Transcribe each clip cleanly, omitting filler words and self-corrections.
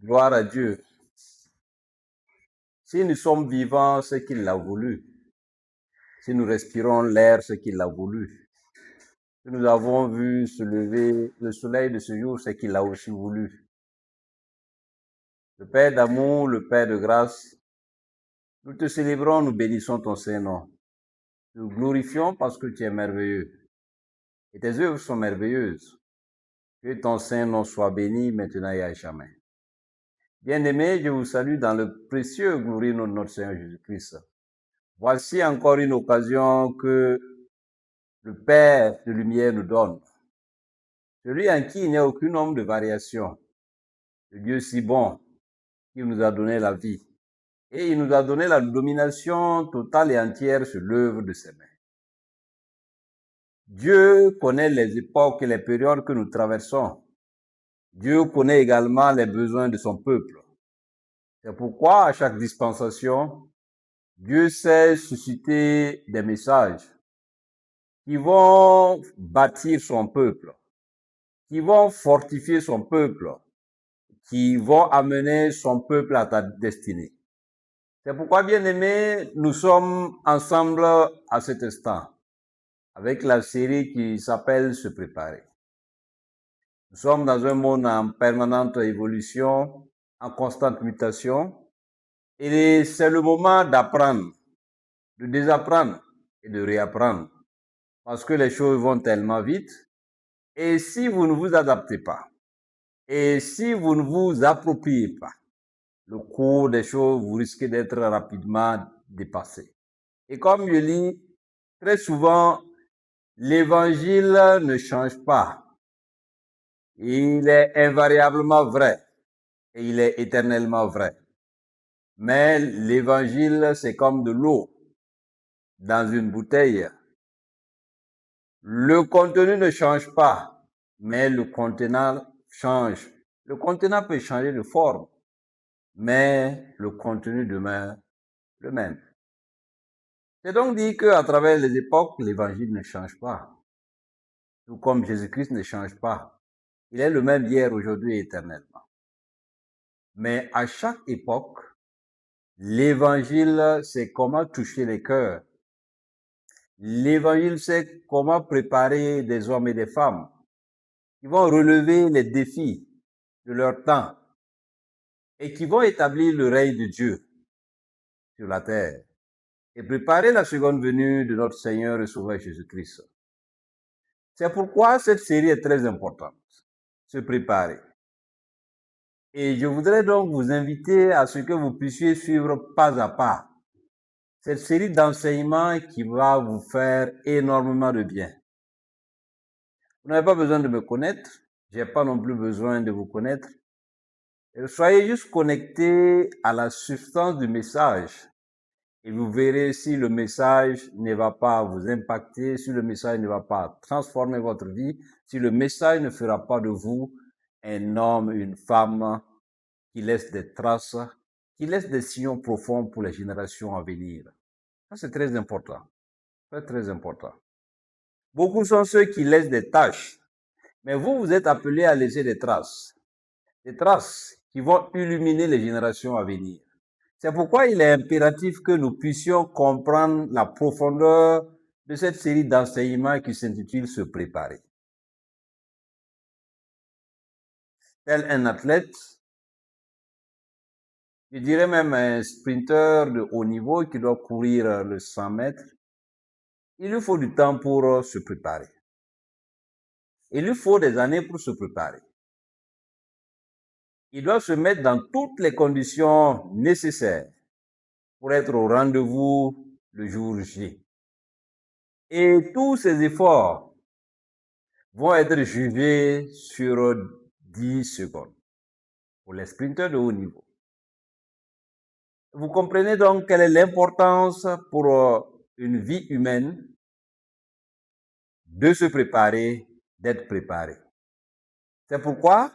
Gloire à Dieu. Si nous sommes vivants, c'est qu'il l'a voulu. Si nous respirons l'air, c'est qu'il l'a voulu. Si nous avons vu se lever le soleil de ce jour, c'est qu'il l'a aussi voulu. Le Père d'amour, le Père de grâce, nous te célébrons, nous bénissons ton Saint-Nom. Nous glorifions parce que tu es merveilleux. Et tes œuvres sont merveilleuses. Que ton Saint-Nom soit béni maintenant et à jamais. Bien-aimés, je vous salue dans le précieux glorieux nom de notre Seigneur Jésus-Christ. Voici encore une occasion que le Père de lumière nous donne. Celui en qui il n'y a aucun nombre de variations. Le Dieu si bon qui nous a donné la vie. Et il nous a donné la domination totale et entière sur l'œuvre de ses mains. Dieu connaît les époques et les périodes que nous traversons. Dieu connaît également les besoins de son peuple. C'est pourquoi à chaque dispensation, Dieu sait susciter des messages qui vont bâtir son peuple, qui vont fortifier son peuple, qui vont amener son peuple à ta destinée. C'est pourquoi, bien-aimés, nous sommes ensemble à cet instant avec la série qui s'appelle Se préparer. Nous sommes dans un monde en permanente évolution, en constante mutation, et c'est le moment d'apprendre, de désapprendre et de réapprendre, parce que les choses vont tellement vite, et si vous ne vous adaptez pas, et si vous ne vous appropriez pas le cours des choses, vous risquez d'être rapidement dépassé. Et comme je lis, très souvent, l'évangile ne change pas. Il est invariablement vrai et il est éternellement vrai. Mais l'évangile, c'est comme de l'eau dans une bouteille. Le contenu ne change pas, mais le contenant change. Le contenant peut changer de forme, mais le contenu demeure le même. C'est donc dit qu'à travers les époques, l'évangile ne change pas. Tout comme Jésus-Christ ne change pas. Il est le même hier, aujourd'hui et éternellement. Mais à chaque époque, l'évangile, c'est comment toucher les cœurs. L'évangile, c'est comment préparer des hommes et des femmes qui vont relever les défis de leur temps et qui vont établir le règne de Dieu sur la terre et préparer la seconde venue de notre Seigneur et Sauveur Jésus-Christ. C'est pourquoi cette série est très importante. Se préparer. Et je voudrais donc vous inviter à ce que vous puissiez suivre pas à pas cette série d'enseignements qui va vous faire énormément de bien. Vous n'avez pas besoin de me connaître, j'ai pas non plus besoin de vous connaître. Et soyez juste connectés à la substance du message et vous verrez si le message ne va pas vous impacter, si le message ne va pas transformer votre vie, si le message ne fera pas de vous un homme, une femme qui laisse des traces, qui laisse des sillons profonds pour les générations à venir. Ça, c'est très important. C'est très important. Beaucoup sont ceux qui laissent des taches, mais vous, vous êtes appelés à laisser des traces qui vont illuminer les générations à venir. C'est pourquoi il est impératif que nous puissions comprendre la profondeur de cette série d'enseignements qui s'intitule Se préparer. Tel un athlète, je dirais même un sprinteur de haut niveau qui doit courir le 100 mètres, il lui faut du temps pour se préparer. Il lui faut des années pour se préparer. Il doit se mettre dans toutes les conditions nécessaires pour être au rendez-vous le jour J. Et tous ces efforts vont être jugés sur 10 secondes pour les sprinteurs de haut niveau. Vous comprenez donc quelle est l'importance pour une vie humaine de se préparer, d'être préparé. C'est pourquoi,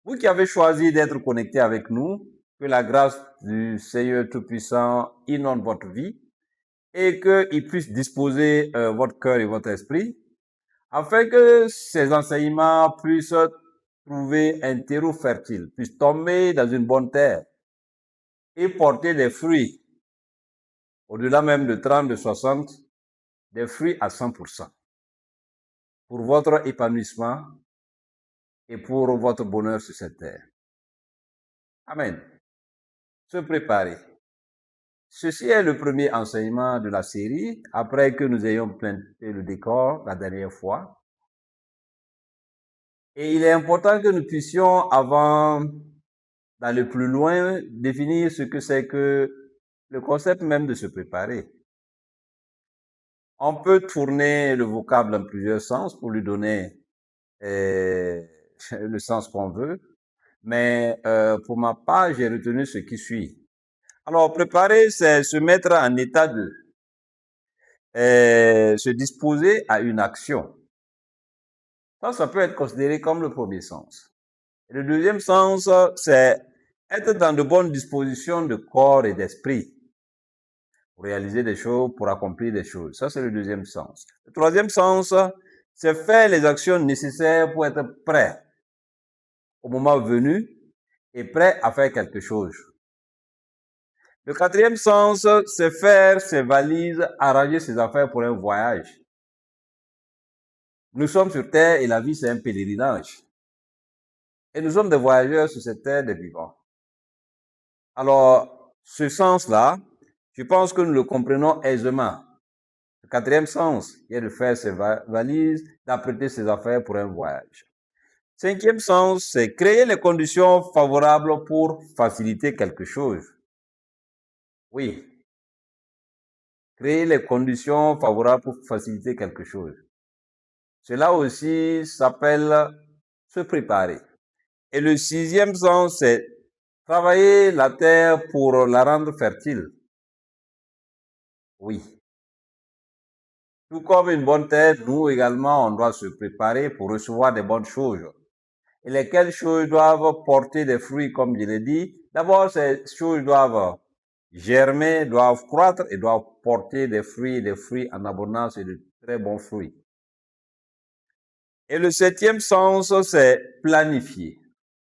vous qui avez choisi d'être connecté avec nous, que la grâce du Seigneur Tout-Puissant inonde votre vie et qu'il puisse disposer votre cœur et votre esprit afin que ces enseignements puissent trouver un terreau fertile, puisse tomber dans une bonne terre et porter des fruits, au-delà même de 30, de 60, des fruits à 100%, pour votre épanouissement et pour votre bonheur sur cette terre. Amen. Se préparer. Ceci est le premier enseignement de la série, après que nous ayons planté le décor la dernière fois. Et il est important que nous puissions, avant d'aller plus loin, définir ce que c'est que le concept même de se préparer. On peut tourner le vocable en plusieurs sens pour lui donner le sens qu'on veut, mais pour ma part, j'ai retenu ce qui suit. Alors, préparer, c'est se mettre en état de se disposer à une action. Ça peut être considéré comme le premier sens. Et le deuxième sens, c'est être dans de bonnes dispositions de corps et d'esprit pour réaliser des choses, pour accomplir des choses. Ça, c'est le deuxième sens. Le troisième sens, c'est faire les actions nécessaires pour être prêt au moment venu et prêt à faire quelque chose. Le quatrième sens, c'est faire ses valises, arranger ses affaires pour un voyage. Nous sommes sur Terre et la vie, c'est un pèlerinage. Et nous sommes des voyageurs sur cette terre des vivants. Alors, ce sens-là, je pense que nous le comprenons aisément. Le quatrième sens, il est de faire ses valises, d'apprêter ses affaires pour un voyage. Cinquième sens, c'est créer les conditions favorables pour faciliter quelque chose. Oui. Créer les conditions favorables pour faciliter quelque chose. Cela aussi s'appelle se préparer. Et le sixième sens, c'est travailler la terre pour la rendre fertile. Oui. Tout comme une bonne terre, nous également, on doit se préparer pour recevoir des bonnes choses. Et lesquelles choses doivent porter des fruits, comme je l'ai dit. D'abord, ces choses doivent germer, doivent croître et doivent porter des fruits en abondance et de très bons fruits. Et le septième sens, c'est planifier,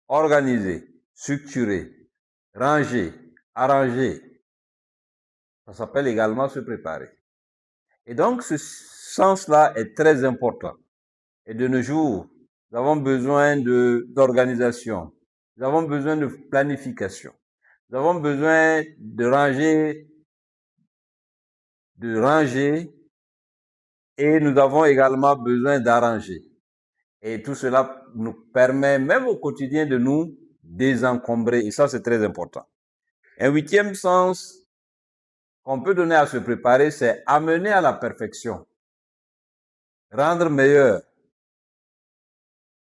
organiser, structurer, ranger, arranger. Ça s'appelle également se préparer. Et donc, ce sens-là est très important. Et de nos jours, nous avons besoin d'organisation. Nous avons besoin de planification. Nous avons besoin de ranger, et nous avons également besoin d'arranger. Et tout cela nous permet, même au quotidien, de nous désencombrer. Et ça, c'est très important. Un huitième sens qu'on peut donner à se préparer, c'est amener à la perfection, rendre meilleur,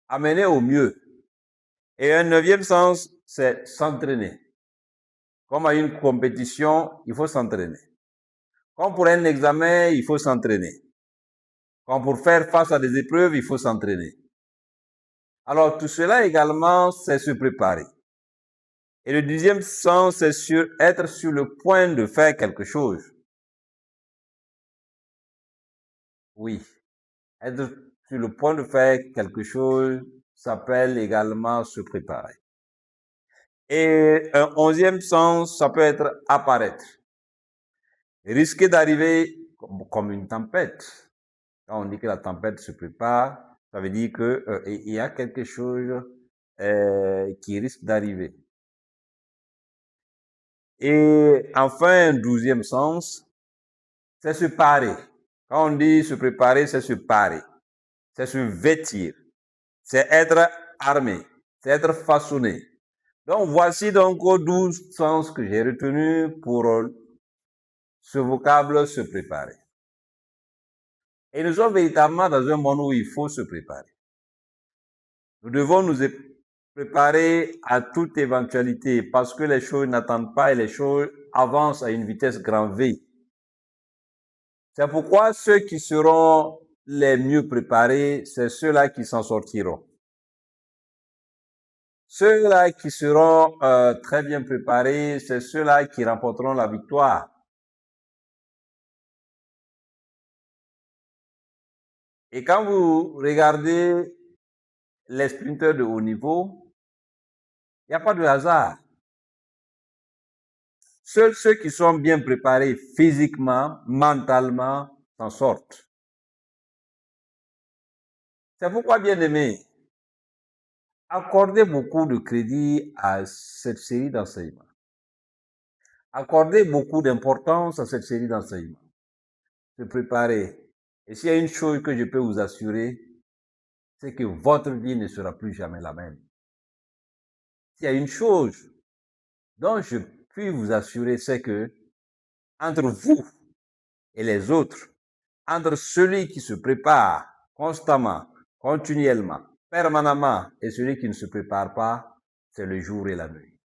amener au mieux. Et un neuvième sens, c'est s'entraîner. Comme à une compétition, il faut s'entraîner. Comme pour un examen, il faut s'entraîner. Comme pour faire face à des épreuves, il faut s'entraîner. Alors tout cela également, c'est se préparer. Et le deuxième sens, c'est être sur le point de faire quelque chose. Oui, être sur le point de faire quelque chose s'appelle également se préparer. Et un onzième sens, ça peut être apparaître. Risquer d'arriver comme une tempête. Quand on dit que la tempête se prépare, ça veut dire que il y a quelque chose qui risque d'arriver. Et enfin, un douzième sens, c'est se parer. Quand on dit se préparer, c'est se parer. C'est se vêtir. C'est être armé. C'est être façonné. Donc, voici donc 12 sens que j'ai retenus pour ce vocable se préparer. Et nous sommes véritablement dans un monde où il faut se préparer. Nous devons nous préparer à toute éventualité parce que les choses n'attendent pas et les choses avancent à une vitesse grand V. C'est pourquoi ceux qui seront les mieux préparés, c'est ceux-là qui s'en sortiront. Ceux-là qui seront très bien préparés, c'est ceux-là qui remporteront la victoire. Et quand vous regardez les sprinteurs de haut niveau, il n'y a pas de hasard. Seuls ceux qui sont bien préparés physiquement, mentalement, s'en sortent. C'est pourquoi, bien aimé, accordez beaucoup de crédit à cette série d'enseignements. Accordez beaucoup d'importance à cette série d'enseignements. Se préparer. Et s'il y a une chose que je peux vous assurer, c'est que votre vie ne sera plus jamais la même. S'il y a une chose dont je puis vous assurer, c'est que entre vous et les autres, entre celui qui se prépare constamment, continuellement, permanemment, et celui qui ne se prépare pas, c'est le jour et la nuit.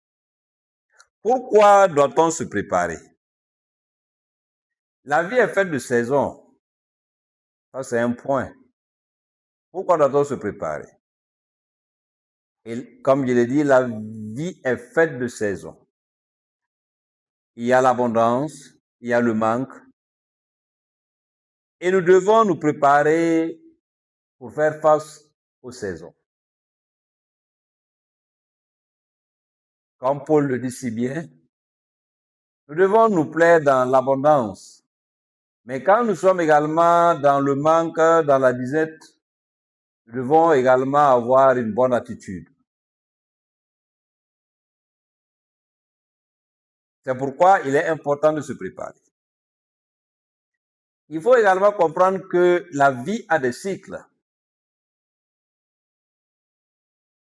Pourquoi doit-on se préparer? La vie est faite de saisons. Ça, c'est un point. Pourquoi doit-on se préparer? Et comme je l'ai dit, la vie est faite de saisons. Il y a l'abondance, il y a le manque. Et nous devons nous préparer pour faire face aux saisons. Comme Paul le dit si bien, nous devons nous plaire dans l'abondance. Mais quand nous sommes également dans le manque, dans la disette, nous devons également avoir une bonne attitude. C'est pourquoi il est important de se préparer. Il faut également comprendre que la vie a des cycles.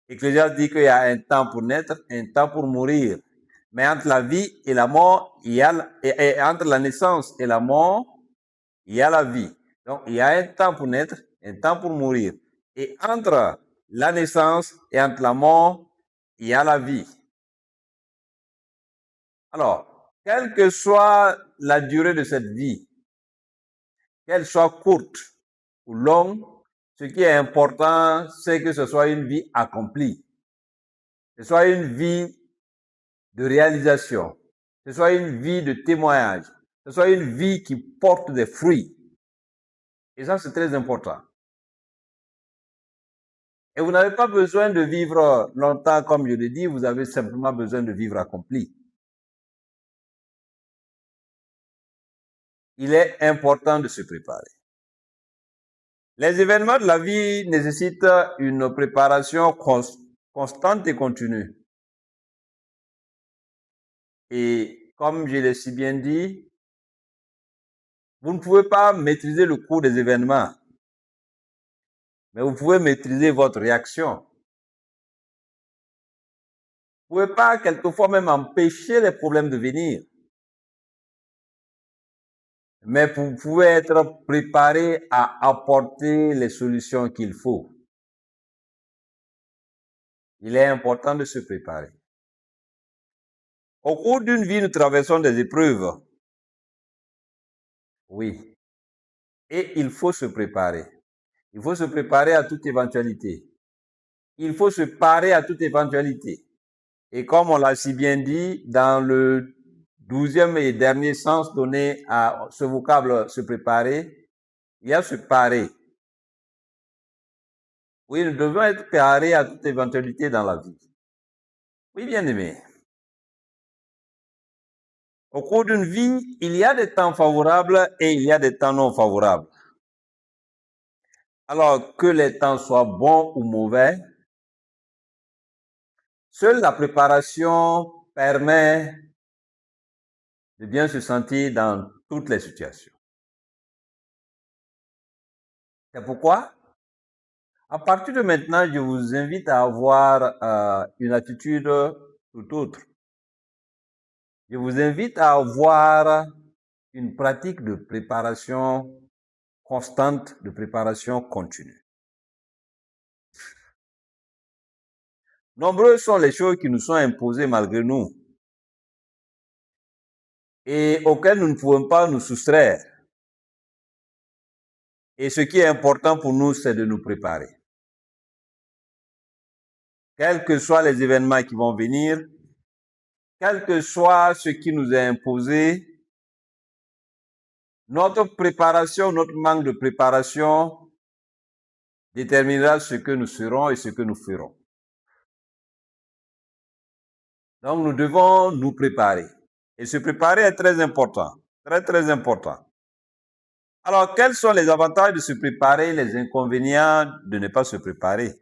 Ecclésiaste dit qu'il y a un temps pour naître, un temps pour mourir. Mais entre la vie et la mort, entre la naissance et la mort, il y a la vie. Donc, il y a un temps pour naître, un temps pour mourir. Et entre la naissance et entre la mort, il y a la vie. Alors, quelle que soit la durée de cette vie, qu'elle soit courte ou longue, ce qui est important, c'est que ce soit une vie accomplie. Que ce soit une vie de réalisation. Que ce soit une vie de témoignage. Que ce soit une vie qui porte des fruits. Et ça, c'est très important. Et vous n'avez pas besoin de vivre longtemps, comme je l'ai dit, vous avez simplement besoin de vivre accompli. Il est important de se préparer. Les événements de la vie nécessitent une préparation constante et continue. Et comme je l'ai si bien dit, vous ne pouvez pas maîtriser le cours des événements, mais vous pouvez maîtriser votre réaction. Vous ne pouvez pas quelquefois même empêcher les problèmes de venir, mais vous pouvez être préparé à apporter les solutions qu'il faut. Il est important de se préparer. Au cours d'une vie, nous traversons des épreuves. Oui. Et il faut se préparer. Il faut se préparer à toute éventualité. Il faut se parer à toute éventualité. Et comme on l'a si bien dit, dans le 12e et dernier sens donné à ce vocable se préparer, il y a se parer. Oui, nous devons être parés à toute éventualité dans la vie. Oui, bien aimé. Au cours d'une vie, il y a des temps favorables et il y a des temps non favorables. Alors, que les temps soient bons ou mauvais, seule la préparation permet de bien se sentir dans toutes les situations. C'est pourquoi, à partir de maintenant, je vous invite à avoir une attitude tout autre. Je vous invite à avoir une pratique de préparation constante, de préparation continue. Nombreuses sont les choses qui nous sont imposées malgré nous et auxquelles nous ne pouvons pas nous soustraire. Et ce qui est important pour nous, c'est de nous préparer. Quels que soient les événements qui vont venir, quel que soit ce qui nous est imposé, notre préparation, notre manque de préparation déterminera ce que nous serons et ce que nous ferons. Donc, nous devons nous préparer. Et se préparer est très important. Très, très important. Alors, quels sont les avantages de se préparer, les inconvénients de ne pas se préparer?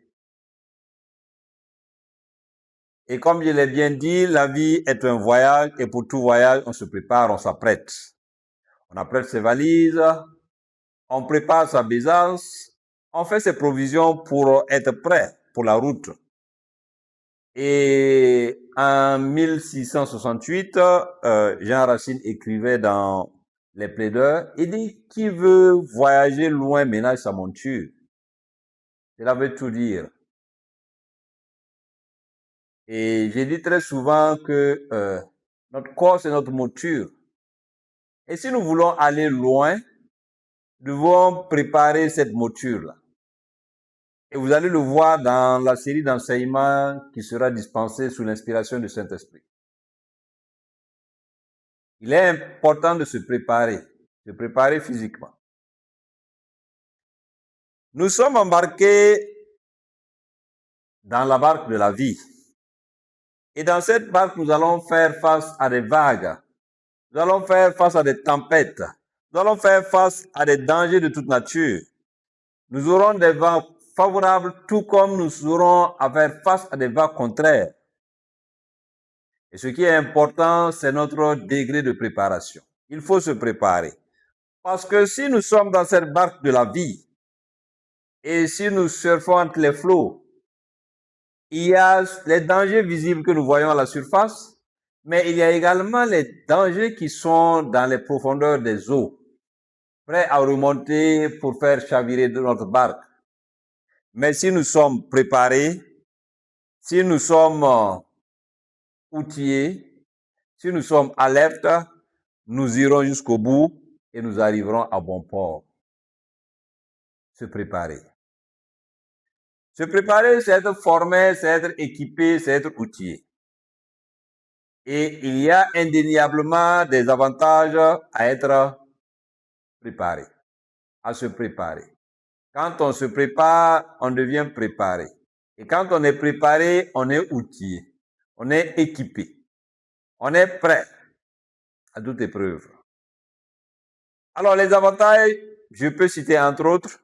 Et comme je l'ai bien dit, la vie est un voyage et pour tout voyage, on se prépare, on s'apprête. On apprête ses valises, on prépare sa besace, on fait ses provisions pour être prêt pour la route. Et en 1668, Jean Racine écrivait dans Les Plaideurs, il dit, qui veut voyager loin ménage sa monture. Cela veut tout dire. Et j'ai dit très souvent que notre corps, c'est notre monture. Et si nous voulons aller loin, nous devons préparer cette monture-là. Et vous allez le voir dans la série d'enseignements qui sera dispensée sous l'inspiration du Saint-Esprit. Il est important de se préparer physiquement. Nous sommes embarqués dans la barque de la vie. Et dans cette barque, nous allons faire face à des vagues. Nous allons faire face à des tempêtes. Nous allons faire face à des dangers de toute nature. Nous aurons des vents favorables, tout comme nous aurons à faire face à des vents contraires. Et ce qui est important, c'est notre degré de préparation. Il faut se préparer. Parce que si nous sommes dans cette barque de la vie, et si nous surfons entre les flots, il y a les dangers visibles que nous voyons à la surface, mais il y a également les dangers qui sont dans les profondeurs des eaux, prêts à remonter pour faire chavirer notre barque. Mais si nous sommes préparés, si nous sommes outillés, si nous sommes alertes, nous irons jusqu'au bout et nous arriverons à bon port. Se préparer. Se préparer, c'est être formé, c'est être équipé, c'est être outillé. Et il y a indéniablement des avantages à être préparé, à se préparer. Quand on se prépare, on devient préparé. Et quand on est préparé, on est outillé, on est équipé, on est prêt à toute épreuve. Alors les avantages, je peux citer entre autres,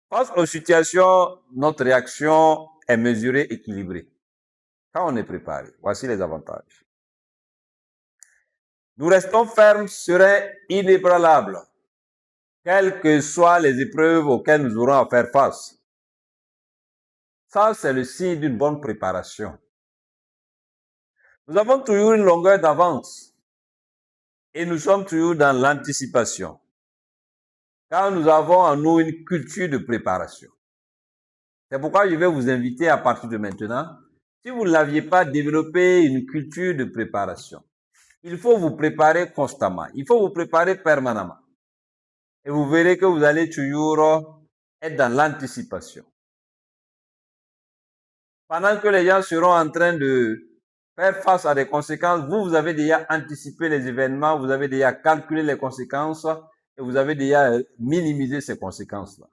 face aux situations, notre réaction est mesurée, équilibrée. Quand on est préparé, voici les avantages. Nous restons fermes, sereins, inébranlables, quelles que soient les épreuves auxquelles nous aurons à faire face. Ça, c'est le signe d'une bonne préparation. Nous avons toujours une longueur d'avance et nous sommes toujours dans l'anticipation, car nous avons en nous une culture de préparation. C'est pourquoi je vais vous inviter à partir de maintenant, si vous ne l'aviez pas développé une culture de préparation, il faut vous préparer constamment, il faut vous préparer permanemment. Et vous verrez que vous allez toujours être dans l'anticipation. Pendant que les gens seront en train de faire face à des conséquences, vous avez déjà anticipé les événements, vous avez déjà calculé les conséquences et vous avez déjà minimisé ces conséquences-là.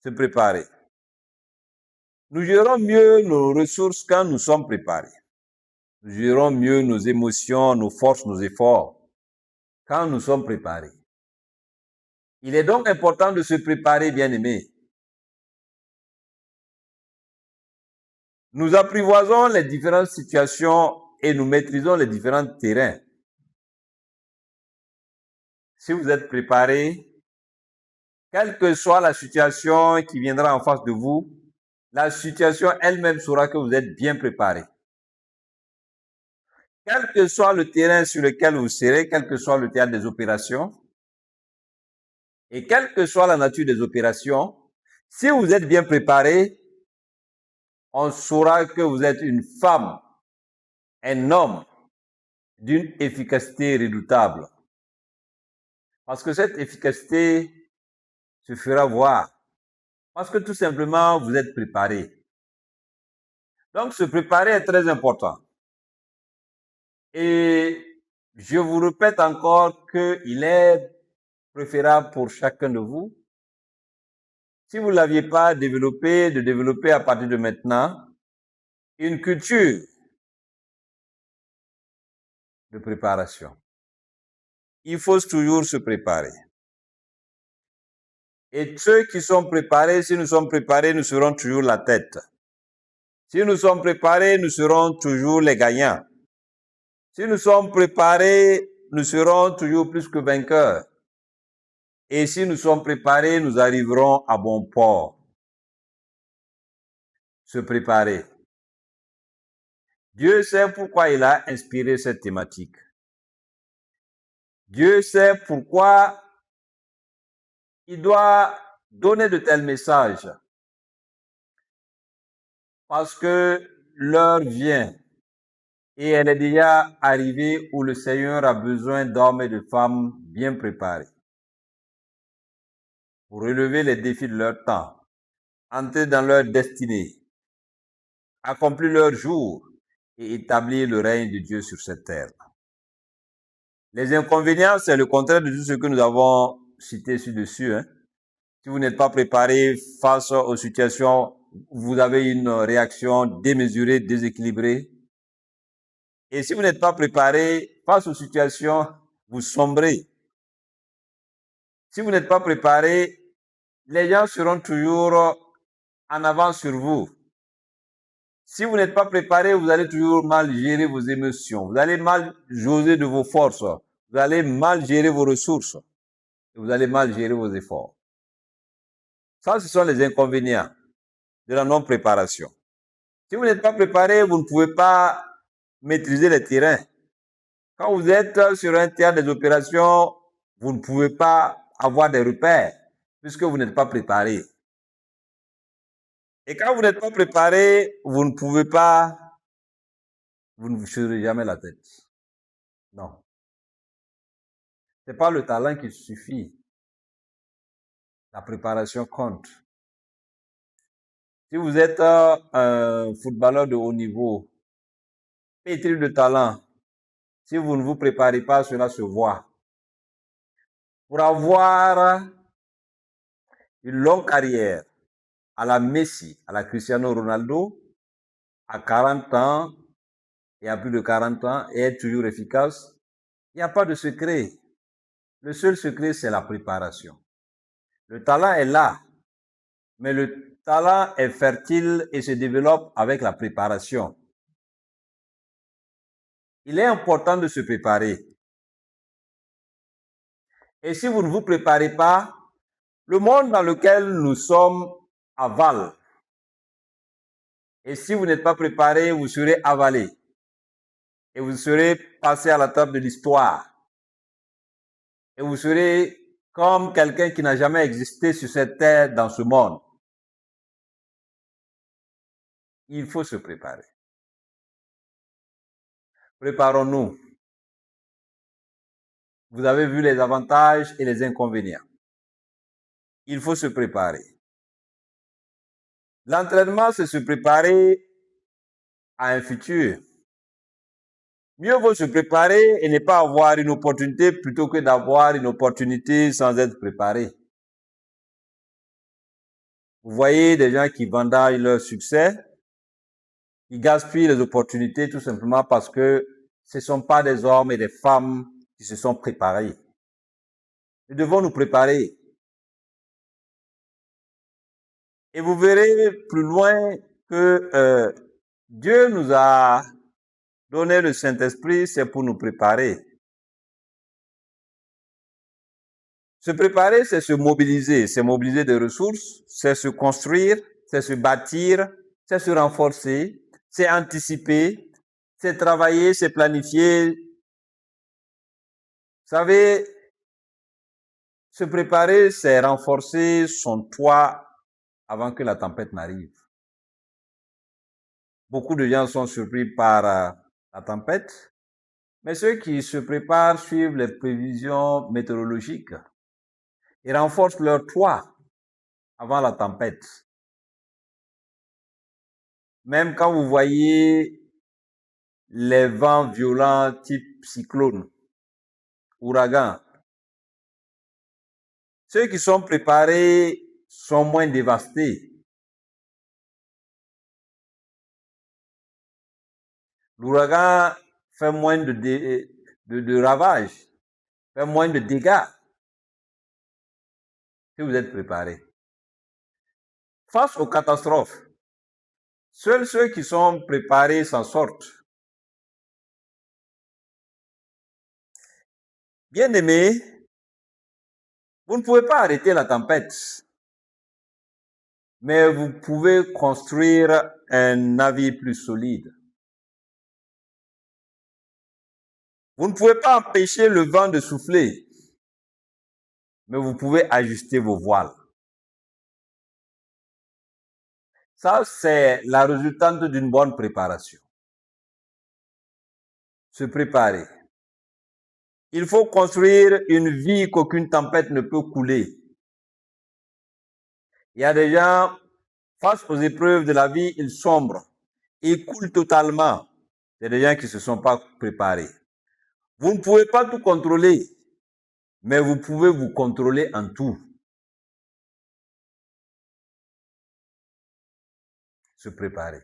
Se préparer. Nous gérons mieux nos ressources quand nous sommes préparés. Nous gérons mieux nos émotions, nos forces, nos efforts quand nous sommes préparés. Il est donc important de se préparer, bien-aimés. Nous apprivoisons les différentes situations et nous maîtrisons les différents terrains. Si vous êtes préparé, quelle que soit la situation qui viendra en face de vous, la situation elle-même saura que vous êtes bien préparé. Quel que soit le terrain sur lequel vous serez, quel que soit le théâtre des opérations, et quelle que soit la nature des opérations, si vous êtes bien préparé, on saura que vous êtes une femme, un homme d'une efficacité redoutable. Parce que cette efficacité se fera voir. Parce que tout simplement, vous êtes préparé. Donc, se préparer est très important. Et je vous répète encore qu'il est préférable pour chacun de vous si vous ne l'aviez pas développé, de développer à partir de maintenant une culture de préparation. Il faut toujours se préparer. Et ceux qui sont préparés, si nous sommes préparés, nous serons toujours la tête. Si nous sommes préparés, nous serons toujours les gagnants. Si nous sommes préparés, nous serons toujours plus que vainqueurs. Et si nous sommes préparés, nous arriverons à bon port. Se préparer. Dieu sait pourquoi il a inspiré cette thématique. Dieu sait pourquoi il doit donner de tels messages. Parce que l'heure vient et elle est déjà arrivée où le Seigneur a besoin d'hommes et de femmes bien préparés pour relever les défis de leur temps, entrer dans leur destinée, accomplir leur jour et établir le règne de Dieu sur cette terre. Les inconvénients, c'est le contraire de tout ce que nous avons cité ci-dessus. Si vous n'êtes pas préparé face aux situations, vous avez une réaction démesurée, déséquilibrée. Et si vous n'êtes pas préparé face aux situations, vous sombrez. Si vous n'êtes pas préparé, les gens seront toujours en avance sur vous. Si vous n'êtes pas préparé, vous allez toujours mal gérer vos émotions. Vous allez mal jauger de vos forces. Vous allez mal gérer vos ressources. Et vous allez mal gérer vos efforts. Ça, ce sont les inconvénients de la non-préparation. Si vous n'êtes pas préparé, vous ne pouvez pas maîtriser les terrains. Quand vous êtes sur un théâtre des opérations, vous ne pouvez pas avoir des repères puisque vous n'êtes pas préparé. Et quand vous n'êtes pas préparé, vous ne pouvez pas, vous ne vous serez jamais la tête. Non. C'est pas le talent qui suffit. La préparation compte. Si vous êtes un footballeur de haut niveau, pétri de talent, si vous ne vous préparez pas, cela se voit. Pour avoir une longue carrière à la Messi, à la Cristiano Ronaldo, à 40 ans et à plus de 40 ans, et être toujours efficace, il n'y a pas de secret. Le seul secret, c'est la préparation. Le talent est là, mais le talent est fertile et se développe avec la préparation. Il est important de se préparer. Et si vous ne vous préparez pas, le monde dans lequel nous sommes avale. Et si vous n'êtes pas préparé, vous serez avalé. Et vous serez passé à la table de l'histoire. Et vous serez comme quelqu'un qui n'a jamais existé sur cette terre dans ce monde. Il faut se préparer. Préparons-nous. Vous avez vu les avantages et les inconvénients. Il faut se préparer. L'entraînement, c'est se préparer à un futur. Mieux vaut se préparer et ne pas avoir une opportunité plutôt que d'avoir une opportunité sans être préparé. Vous voyez des gens qui vendent leur succès, qui gaspillent les opportunités tout simplement parce que ce ne sont pas des hommes et des femmes qui se sont préparés. Nous devons nous préparer. Et vous verrez plus loin que Dieu nous a donné le Saint-Esprit, c'est pour nous préparer. Se préparer, c'est se mobiliser des ressources, c'est se construire, c'est se bâtir, c'est se renforcer, c'est anticiper, c'est travailler, c'est planifier. Vous savez, se préparer, c'est renforcer son toit avant que la tempête n'arrive. Beaucoup de gens sont surpris par la tempête, mais ceux qui se préparent suivent les prévisions météorologiques et renforcent leur toit avant la tempête. Même quand vous voyez les vents violents type cyclone, ouragan, ceux qui sont préparés sont moins dévastés. L'ouragan fait moins de ravages, fait moins de dégâts si vous êtes préparé. Face aux catastrophes, seuls ceux qui sont préparés s'en sortent. Bien-aimés, vous ne pouvez pas arrêter la tempête, mais vous pouvez construire un navire plus solide. Vous ne pouvez pas empêcher le vent de souffler, mais vous pouvez ajuster vos voiles. Ça, c'est la résultante d'une bonne préparation. Se préparer. Il faut construire une vie qu'aucune tempête ne peut couler. Il y a des gens, face aux épreuves de la vie, ils sombrent. Ils coulent totalement. C'est des gens qui ne se sont pas préparés. Vous ne pouvez pas tout contrôler, mais vous pouvez vous contrôler en tout. Se préparer.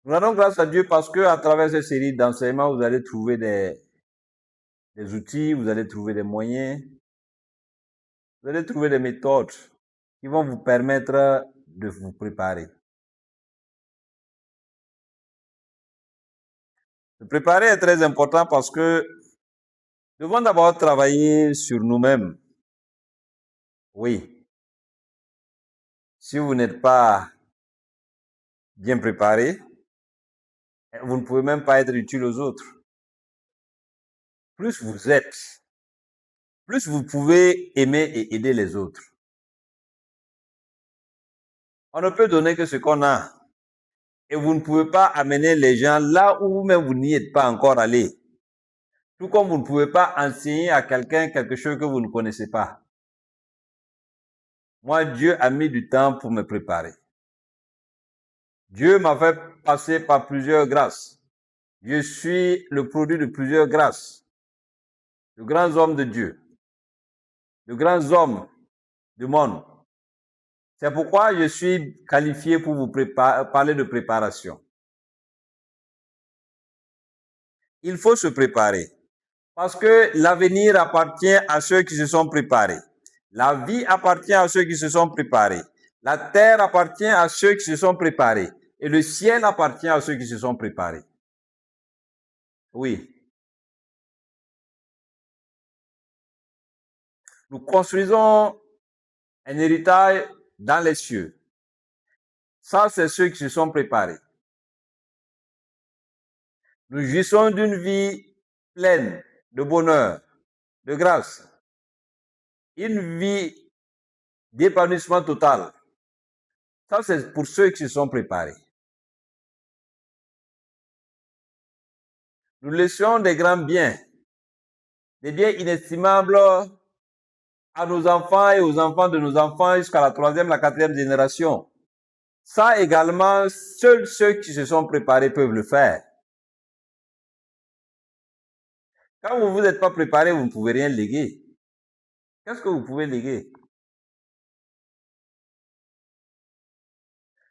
Nous rendons grâce à Dieu parce que à travers cette série d'enseignements, vous allez trouver des outils, vous allez trouver des moyens, vous allez trouver des méthodes qui vont vous permettre de vous préparer. Se préparer est très important parce que nous devons d'abord travailler sur nous-mêmes. Oui. Si vous n'êtes pas bien préparé, vous ne pouvez même pas être utile aux autres. Plus vous êtes, plus vous pouvez aimer et aider les autres. On ne peut donner que ce qu'on a. Et vous ne pouvez pas amener les gens là où même vous n'y êtes pas encore allé. Tout comme vous ne pouvez pas enseigner à quelqu'un quelque chose que vous ne connaissez pas. Moi, Dieu a mis du temps pour me préparer. Dieu m'a fait passer par plusieurs grâces. Je suis le produit de plusieurs grâces. De grands hommes de Dieu. De grands hommes du monde. C'est pourquoi je suis qualifié pour vous parler de préparation. Il faut se préparer. Parce que l'avenir appartient à ceux qui se sont préparés. La vie appartient à ceux qui se sont préparés. La terre appartient à ceux qui se sont préparés. Et le ciel appartient à ceux qui se sont préparés. Oui. Nous construisons un héritage dans les cieux. Ça, c'est ceux qui se sont préparés. Nous jouissons d'une vie pleine de bonheur, de grâce. Une vie d'épanouissement total. Ça, c'est pour ceux qui se sont préparés. Nous laissons des grands biens, des biens inestimables à nos enfants et aux enfants de nos enfants jusqu'à la 3e, la 4e génération. Ça également, seuls ceux qui se sont préparés peuvent le faire. Quand vous ne vous êtes pas préparé, vous ne pouvez rien léguer. Qu'est-ce que vous pouvez léguer?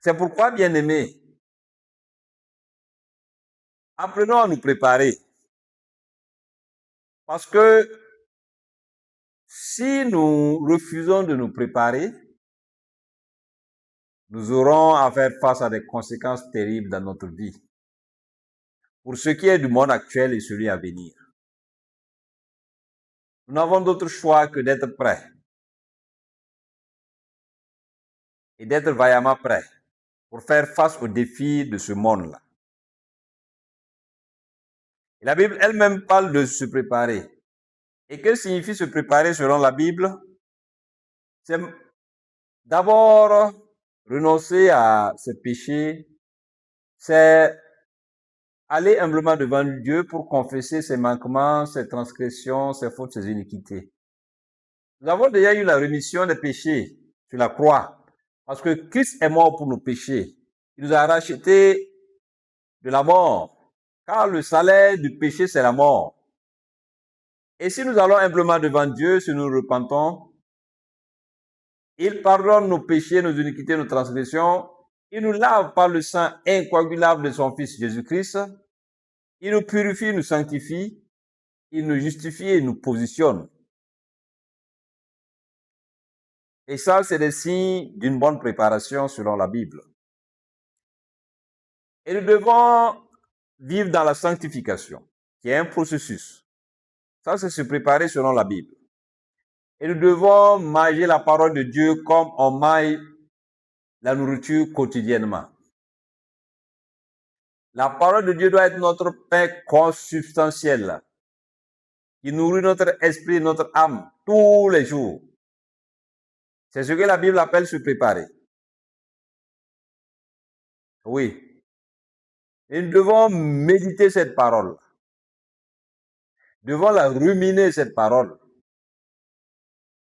C'est pourquoi, bien-aimés, apprenons à nous préparer. Parce que si nous refusons de nous préparer, nous aurons à faire face à des conséquences terribles dans notre vie. Pour ce qui est du monde actuel et celui à venir. Nous n'avons d'autre choix que d'être prêts. Et d'être vaillamment prêts pour faire face aux défis de ce monde-là. Et la Bible elle-même parle de se préparer. Et que signifie se préparer selon la Bible? C'est d'abord renoncer à ses péchés, c'est aller humblement devant Dieu pour confesser ses manquements, ses transgressions, ses fautes, ses iniquités. Nous avons déjà eu la rémission des péchés sur la croix, parce que Christ est mort pour nos péchés. Il nous a rachetés de la mort, car le salaire du péché, c'est la mort. Et si nous allons humblement devant Dieu, si nous nous repentons, il pardonne nos péchés, nos iniquités, nos transgressions. Il nous lave par le sang incoagulable de son Fils Jésus-Christ. Il nous purifie, nous sanctifie. Il nous justifie et nous positionne. Et ça, c'est des signes d'une bonne préparation selon la Bible. Et nous devons vivre dans la sanctification, qui est un processus. Ça, c'est se préparer selon la Bible. Et nous devons manger la parole de Dieu comme on mange la nourriture quotidiennement. La parole de Dieu doit être notre pain consubstantiel, qui nourrit notre esprit, notre âme, tous les jours. C'est ce que la Bible appelle se préparer. Oui. Et nous devons méditer cette parole. Nous devons la ruminer, cette parole,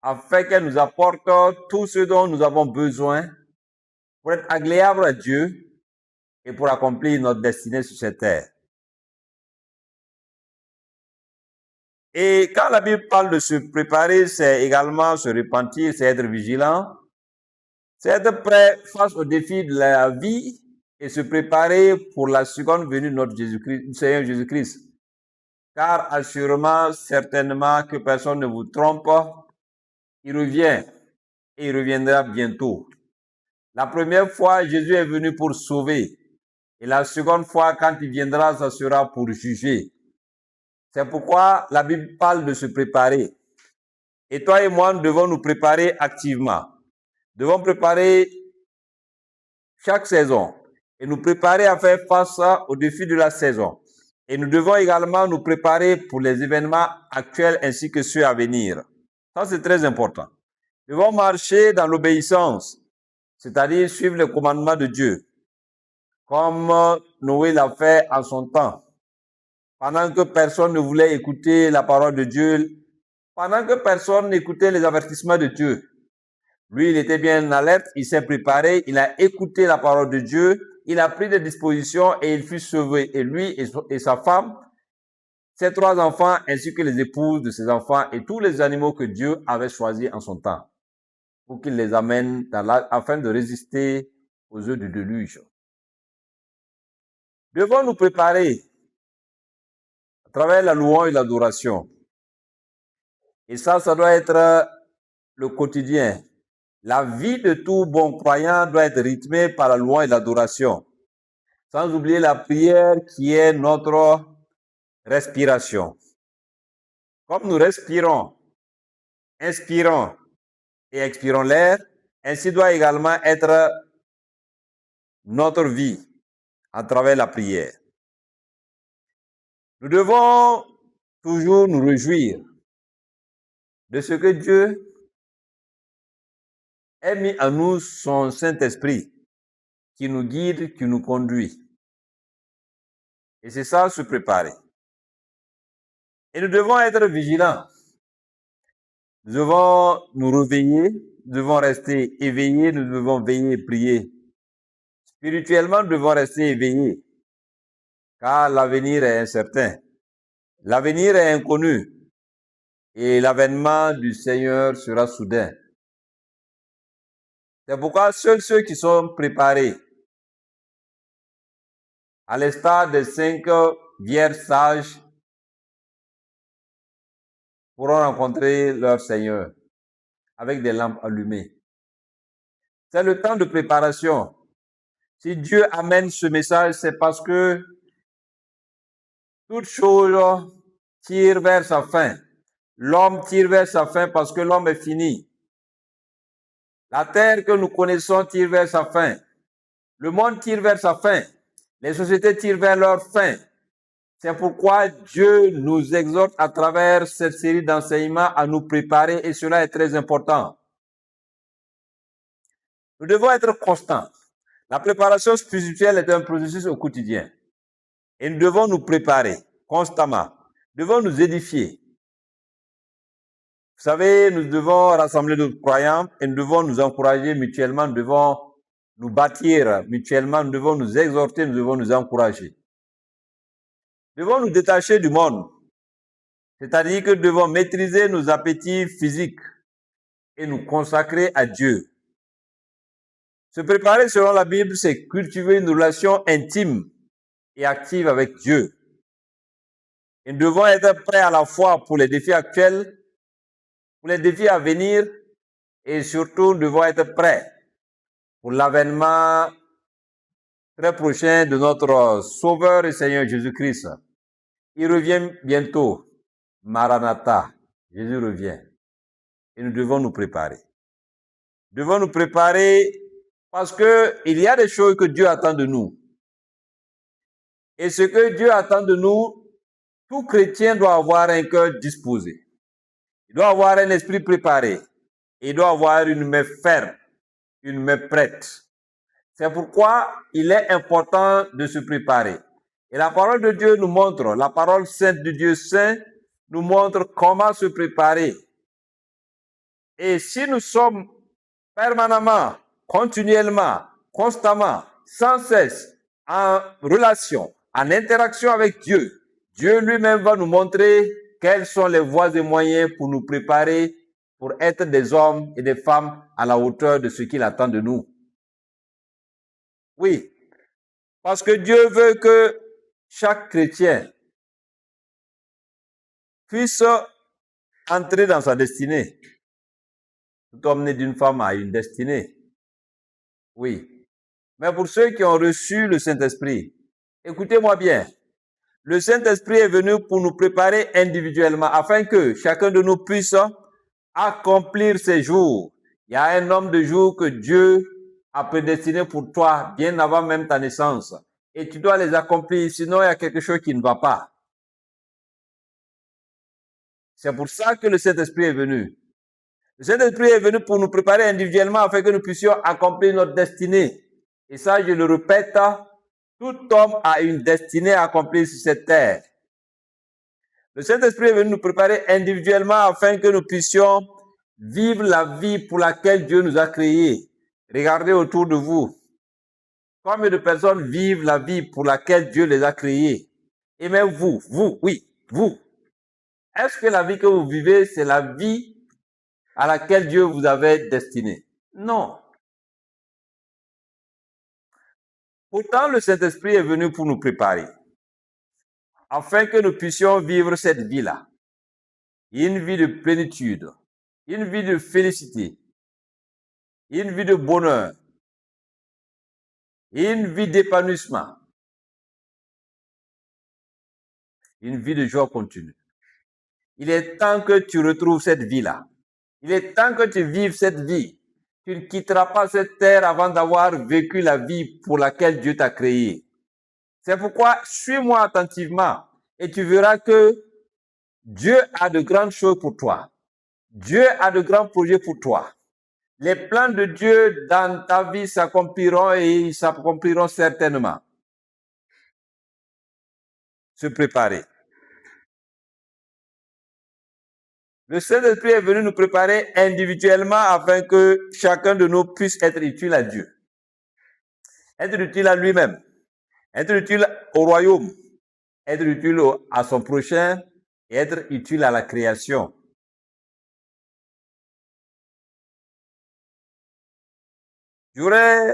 afin qu'elle nous apporte tout ce dont nous avons besoin pour être agréable à Dieu et pour accomplir notre destinée sur cette terre. Et quand la Bible parle de se préparer, c'est également se repentir, c'est être vigilant, c'est être prêt face aux défis de la vie et se préparer pour la seconde venue de notre Seigneur Jésus-Christ. Car assurément, certainement que personne ne vous trompe, il revient et il reviendra bientôt. La première fois, Jésus est venu pour sauver. Et la seconde fois, quand il viendra, ça sera pour juger. C'est pourquoi la Bible parle de se préparer. Et toi et moi, nous devons nous préparer activement. Nous devons préparer chaque saison et nous préparer à faire face aux défis de la saison. Et nous devons également nous préparer pour les événements actuels ainsi que ceux à venir. Ça, c'est très important. Nous devons marcher dans l'obéissance, c'est-à-dire suivre les commandements de Dieu, comme Noé l'a fait en son temps. Pendant que personne ne voulait écouter la parole de Dieu, pendant que personne n'écoutait les avertissements de Dieu, lui, il était bien alerte, il s'est préparé, il a écouté la parole de Dieu, il a pris des dispositions et il fut sauvé. Et lui et sa femme, ses 3 enfants, ainsi que les épouses de ses enfants et tous les animaux que Dieu avait choisis en son temps, pour qu'il les amène afin de résister aux œufs du déluge. Devons nous préparer à travers la louange et l'adoration. Et ça doit être le quotidien. La vie de tout bon croyant doit être rythmée par la louange et l'adoration. Sans oublier la prière qui est notre respiration. Comme nous respirons, inspirons et expirons l'air, ainsi doit également être notre vie à travers la prière. Nous devons toujours nous réjouir de ce que Dieu ait mis en nous son Saint-Esprit qui nous guide, qui nous conduit. Et c'est ça, se préparer. Et nous devons être vigilants. Nous devons nous réveiller, nous devons rester éveillés, nous devons veiller et prier. Spirituellement, nous devons rester éveillés, car l'avenir est incertain. L'avenir est inconnu et l'avènement du Seigneur sera soudain. C'est pourquoi seuls ceux qui sont préparés, à l'instar des 5 vierges sages, pourront rencontrer leur Seigneur avec des lampes allumées. C'est le temps de préparation. Si Dieu amène ce message, c'est parce que toute chose tire vers sa fin. L'homme tire vers sa fin parce que l'homme est fini. La terre que nous connaissons tire vers sa fin. Le monde tire vers sa fin. Les sociétés tirent vers leur fin. C'est pourquoi Dieu nous exhorte à travers cette série d'enseignements à nous préparer et cela est très important. Nous devons être constants. La préparation spirituelle est un processus au quotidien. Et nous devons nous préparer constamment. Nous devons nous édifier. Vous savez, nous devons rassembler nos croyants et nous devons nous encourager mutuellement, nous devons nous bâtir mutuellement, nous devons nous exhorter, nous devons nous encourager. Nous devons nous détacher du monde C'est-à-dire que nous devons maîtriser nos appétits physiques et nous consacrer à Dieu. Se préparer selon la Bible, c'est cultiver une relation intime et active avec Dieu. Et nous devons être prêts à la fois pour les défis actuels, pour les défis à venir, et surtout nous devons être prêts pour l'avènement très prochain de notre Sauveur et Seigneur Jésus-Christ. Il revient bientôt. Maranatha. Jésus revient. Et nous devons nous préparer. Nous devons nous préparer parce que il y a des choses que Dieu attend de nous. Et ce que Dieu attend de nous, tout chrétien doit avoir un cœur disposé. Il doit avoir un esprit préparé. Il doit avoir une main ferme, une main prête. C'est pourquoi il est important de se préparer. Et la parole de Dieu nous montre, la parole sainte de Dieu saint nous montre comment se préparer. Et si nous sommes permanemment, continuellement, constamment, sans cesse en relation, en interaction avec Dieu, Dieu lui-même va nous montrer quelles sont les voies et moyens pour nous préparer pour être des hommes et des femmes à la hauteur de ce qu'il attend de nous. Oui, parce que Dieu veut que chaque chrétien puisse entrer dans sa destinée. Tout homme né d'une femme a une destinée. Oui. Mais pour ceux qui ont reçu le Saint-Esprit, écoutez-moi bien. Le Saint-Esprit est venu pour nous préparer individuellement afin que chacun de nous puisse accomplir ses jours. Il y a un nombre de jours que Dieu a prédestiné pour toi bien avant même ta naissance. Et tu dois les accomplir, sinon il y a quelque chose qui ne va pas. C'est pour ça que le Saint-Esprit est venu. Le Saint-Esprit est venu pour nous préparer individuellement afin que nous puissions accomplir notre destinée. Et ça, je le répète, tout homme a une destinée à accomplir sur cette terre. Le Saint-Esprit est venu nous préparer individuellement afin que nous puissions vivre la vie pour laquelle Dieu nous a créés. Regardez autour de vous. Combien de personnes vivent la vie pour laquelle Dieu les a créés? Et même vous, oui, vous. Est-ce que la vie que vous vivez, c'est la vie à laquelle Dieu vous avait destiné? Non. Pourtant, le Saint-Esprit est venu pour nous préparer, afin que nous puissions vivre cette vie-là. Une vie de plénitude, une vie de félicité, une vie de bonheur, une vie d'épanouissement, une vie de joie continue. Il est temps que tu retrouves cette vie-là. Il est temps que tu vives cette vie. Tu ne quitteras pas cette terre avant d'avoir vécu la vie pour laquelle Dieu t'a créé. C'est pourquoi suis-moi attentivement et tu verras que Dieu a de grandes choses pour toi. Dieu a de grands projets pour toi. Les plans de Dieu dans ta vie s'accompliront et ils s'accompliront certainement. Se préparer. Le Saint-Esprit est venu nous préparer individuellement afin que chacun de nous puisse être utile à Dieu. Être utile à lui-même. Être utile au royaume. Être utile à son prochain et être utile à la création. J'aurai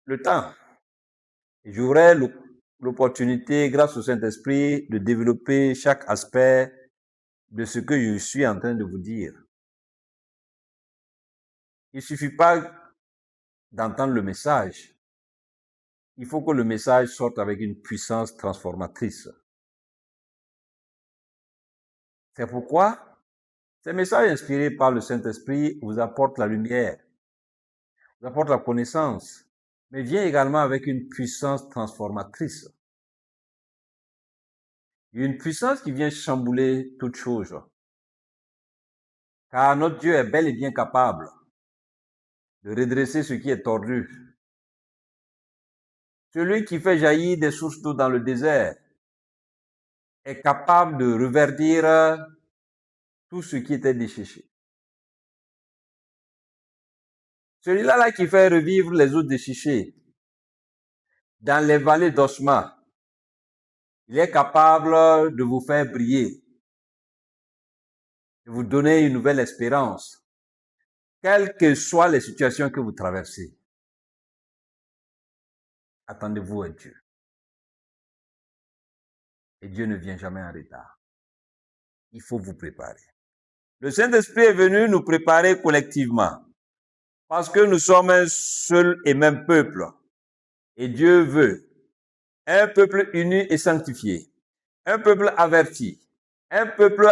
le temps. J'aurai l'opportunité, grâce au Saint-Esprit, de développer chaque aspect de ce que je suis en train de vous dire. Il ne suffit pas d'entendre le message. Il faut que le message sorte avec une puissance transformatrice. C'est pourquoi ces messages inspirés par le Saint-Esprit vous apportent la lumière, vous apportent la connaissance, mais vient également avec une puissance transformatrice. Une puissance qui vient chambouler toute chose. Car notre Dieu est bel et bien capable de redresser ce qui est tordu. Celui qui fait jaillir des sources d'eau dans le désert est capable de reverdir tout ce qui était desséché. Celui-là qui fait revivre les eaux desséchées dans les vallées d'ossements, Il est capable de vous faire briller, de vous donner une nouvelle espérance, quelles que soient les situations que vous traversez. Attendez-vous à Dieu. Et Dieu ne vient jamais en retard. Il faut vous préparer. Le Saint-Esprit est venu nous préparer collectivement parce que nous sommes un seul et même peuple. Et Dieu veut un peuple uni et sanctifié, un peuple averti, un peuple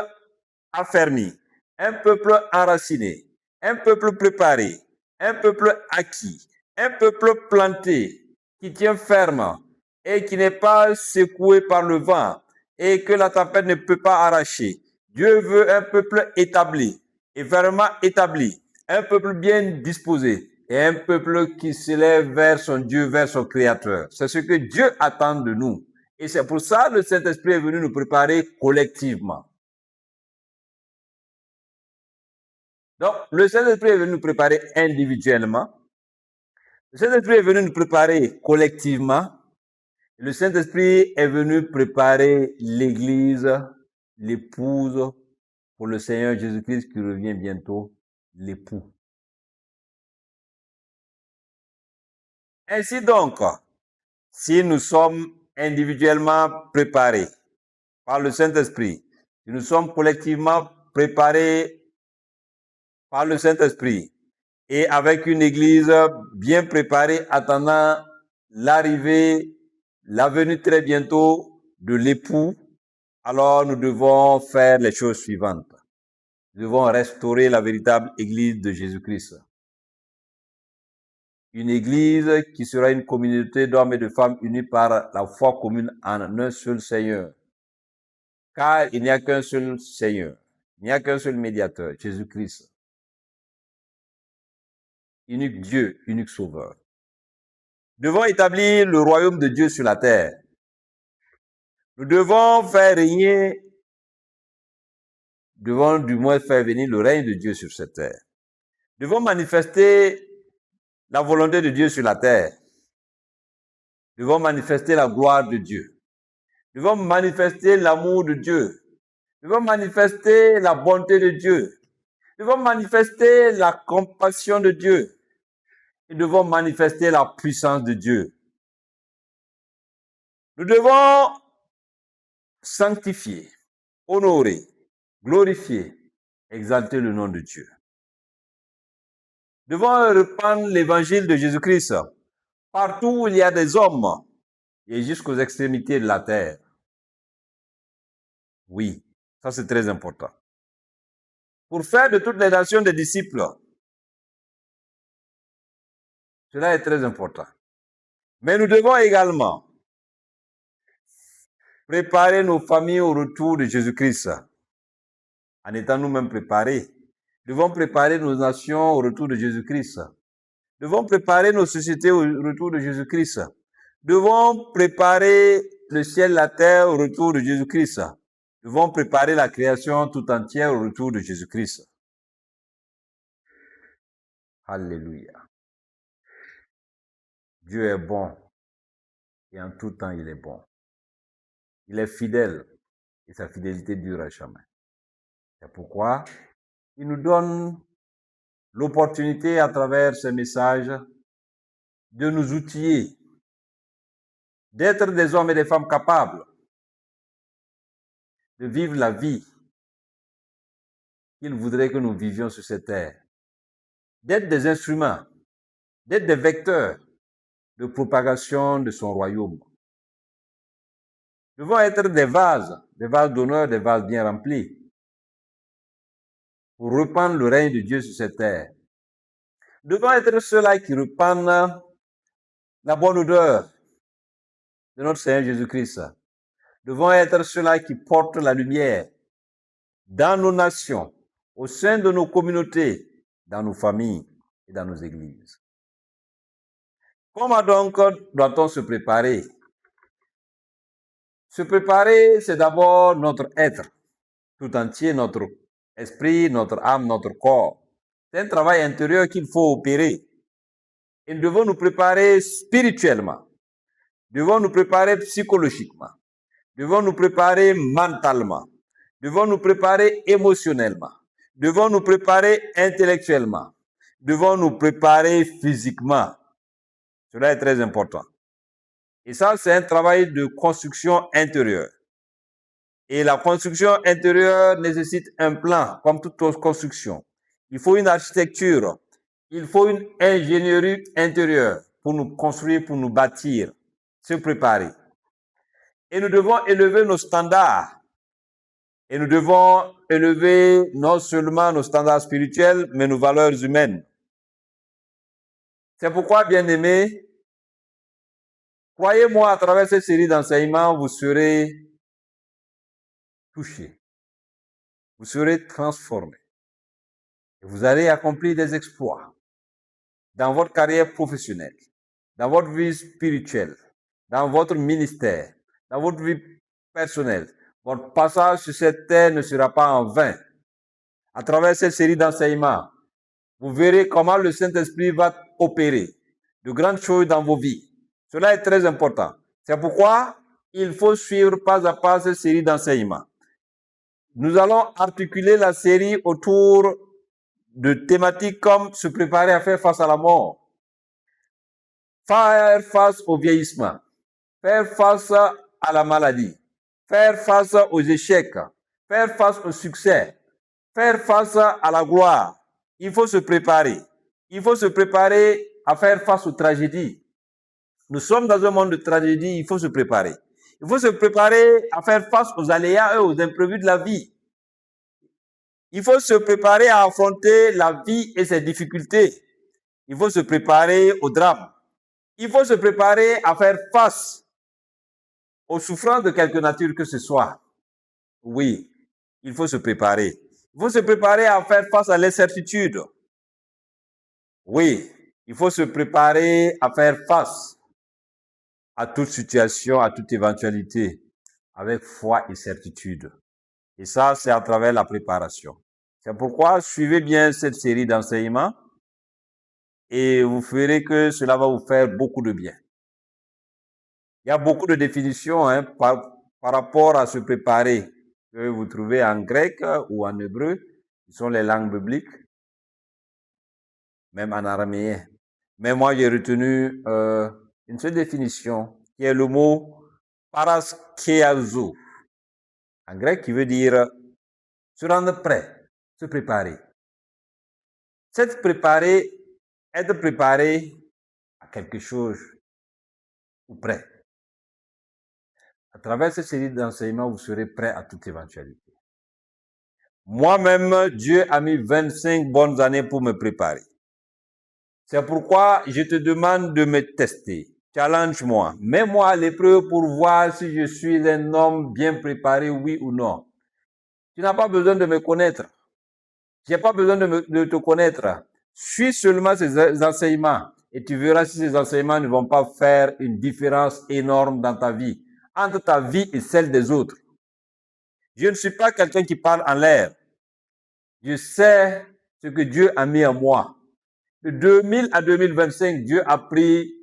affermi, un peuple enraciné, un peuple préparé, un peuple acquis, un peuple planté qui tient ferme et qui n'est pas secoué par le vent et que la tempête ne peut pas arracher. Dieu veut un peuple établi et vraiment établi, un peuple bien disposé et un peuple qui s'élève vers son Dieu, vers son Créateur. C'est ce que Dieu attend de nous. Et c'est pour ça que le Saint-Esprit est venu nous préparer collectivement. Donc, le Saint-Esprit est venu nous préparer individuellement. Le Saint-Esprit est venu nous préparer collectivement. Le Saint-Esprit est venu préparer l'Église, l'épouse, pour le Seigneur Jésus-Christ qui revient bientôt, l'époux. Ainsi donc, si nous sommes individuellement préparés par le Saint-Esprit, si nous sommes collectivement préparés par le Saint-Esprit et avec une Église bien préparée attendant l'arrivée, la venue très bientôt de l'époux, alors nous devons faire les choses suivantes. Nous devons restaurer la véritable Église de Jésus-Christ. Une Église qui sera une communauté d'hommes et de femmes unis par la foi commune en un seul Seigneur. Car il n'y a qu'un seul Seigneur, il n'y a qu'un seul médiateur, Jésus-Christ. Unique Dieu, unique Sauveur. Nous devons établir le royaume de Dieu sur la terre. Nous devons faire régner, devons du moins faire venir le règne de Dieu sur cette terre. Nous devons manifester la volonté de Dieu sur la terre. Nous devons manifester la gloire de Dieu. Nous devons manifester l'amour de Dieu. Nous devons manifester la bonté de Dieu. Nous devons manifester la compassion de Dieu. Nous devons manifester la puissance de Dieu. Nous devons sanctifier, honorer, glorifier, exalter le nom de Dieu. Nous devons répandre l'évangile de Jésus-Christ partout où il y a des hommes et jusqu'aux extrémités de la terre. Oui, ça c'est très important. Pour faire de toutes les nations des disciples, cela est très important. Mais nous devons également préparer nos familles au retour de Jésus-Christ en étant nous-mêmes préparés. Nous devons préparer nos nations au retour de Jésus-Christ. Nous devons préparer nos sociétés au retour de Jésus-Christ. Nous devons préparer le ciel, la terre au retour de Jésus-Christ. Nous devons préparer la création tout entière au retour de Jésus-Christ. Alléluia. Dieu est bon et en tout temps il est bon. Il est fidèle et sa fidélité dure à jamais. C'est pourquoi il nous donne l'opportunité à travers ces messages de nous outiller, d'être des hommes et des femmes capables de vivre la vie qu'il voudrait que nous vivions sur cette terre, d'être des instruments, d'être des vecteurs de propagation de son royaume. Nous devons être des vases d'honneur, des vases bien remplis, pour répandre le règne de Dieu sur cette terre. Nous devons être ceux-là qui répandent la bonne odeur de notre Seigneur Jésus-Christ. Nous devons être ceux-là qui portent la lumière dans nos nations, au sein de nos communautés, dans nos familles et dans nos églises. Comment donc doit-on se préparer? Se préparer, c'est d'abord notre être tout entier, notre esprit, notre âme, notre corps. C'est un travail intérieur qu'il faut opérer. Et nous devons nous préparer spirituellement. Nous devons nous préparer psychologiquement. devons nous préparer mentalement, devons nous préparer émotionnellement, devons nous préparer intellectuellement, devons nous préparer physiquement. Cela est très important. Et ça, c'est un travail de construction intérieure. Et la construction intérieure nécessite un plan, comme toute autre construction. Il faut une architecture, il faut une ingénierie intérieure pour nous construire, pour nous bâtir, se préparer. Et nous devons élever nos standards. Et nous devons élever non seulement nos standards spirituels, mais nos valeurs humaines. C'est pourquoi, bien-aimés, croyez-moi, à travers cette série d'enseignements, vous serez touchés. Vous serez transformés. Et vous allez accomplir des exploits dans votre carrière professionnelle, dans votre vie spirituelle, dans votre ministère, dans votre vie personnelle. Votre passage sur cette terre ne sera pas en vain. À travers cette série d'enseignements, vous verrez comment le Saint-Esprit va opérer de grandes choses dans vos vies. Cela est très important. C'est pourquoi il faut suivre pas à pas cette série d'enseignements. Nous allons articuler la série autour de thématiques comme se préparer à faire face à la mort, faire face au vieillissement, faire face à la maladie, faire face aux échecs, faire face au succès, faire face à la gloire. Il faut se préparer. Il faut se préparer à faire face aux tragédies. Nous sommes dans un monde de tragédie, il faut se préparer. Il faut se préparer à faire face aux aléas et aux imprévus de la vie. Il faut se préparer à affronter la vie et ses difficultés. Il faut se préparer au drame. Il faut se préparer à faire face aux souffrances de quelque nature que ce soit. Oui, il faut se préparer. Il faut se préparer à faire face à l'incertitude. Oui, il faut se préparer à faire face à toute situation, à toute éventualité, avec foi et certitude. Et ça, c'est à travers la préparation. C'est pourquoi suivez bien cette série d'enseignements et vous verrez que cela va vous faire beaucoup de bien. Il y a beaucoup de définitions par rapport à se préparer que vous trouvez en grec ou en hébreu, qui sont les langues bibliques, même en araméen. Mais moi, j'ai retenu une seule définition, qui est le mot paraskeazo, en grec, qui veut dire se rendre prêt, se préparer. S'être préparé, être préparé à quelque chose ou prêt. À travers cette série d'enseignements, vous serez prêt à toute éventualité. Moi-même, Dieu a mis 25 bonnes années pour me préparer. C'est pourquoi je te demande de me tester. Challenge-moi. Mets-moi à l'épreuve pour voir si je suis un homme bien préparé, oui ou non. Tu n'as pas besoin de me connaître. Je n'ai pas besoin de te connaître. Suis seulement ces enseignements et tu verras si ces enseignements ne vont pas faire une différence énorme dans ta vie, entre ta vie et celle des autres. Je ne suis pas quelqu'un qui parle en l'air. Je sais ce que Dieu a mis en moi. De 2000 à 2025, Dieu a pris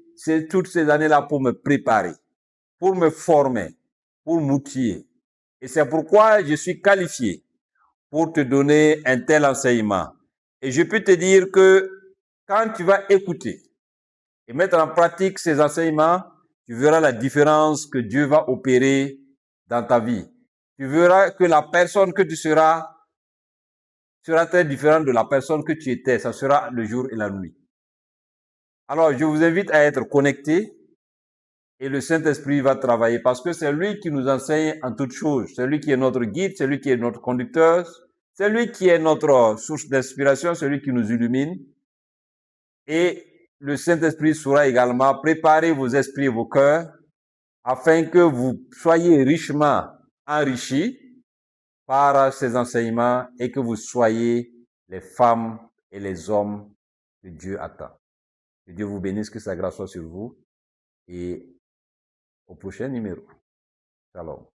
toutes ces années-là pour me préparer, pour me former, pour m'outiller. Et c'est pourquoi je suis qualifié pour te donner un tel enseignement. Et je peux te dire que quand tu vas écouter et mettre en pratique ces enseignements, tu verras la différence que Dieu va opérer dans ta vie. Tu verras que la personne que tu seras très différente de la personne que tu étais. Ça sera le jour et la nuit. Alors, je vous invite à être connectés et le Saint-Esprit va travailler parce que c'est lui qui nous enseigne en toutes choses. C'est lui qui est notre guide, c'est lui qui est notre conducteur, c'est lui qui est notre source d'inspiration, c'est lui qui nous illumine. Et le Saint-Esprit saura également préparer vos esprits et vos cœurs afin que vous soyez richement enrichis par ces enseignements et que vous soyez les femmes et les hommes que Dieu attend. Que Dieu vous bénisse, que sa grâce soit sur vous et au prochain numéro. Shalom.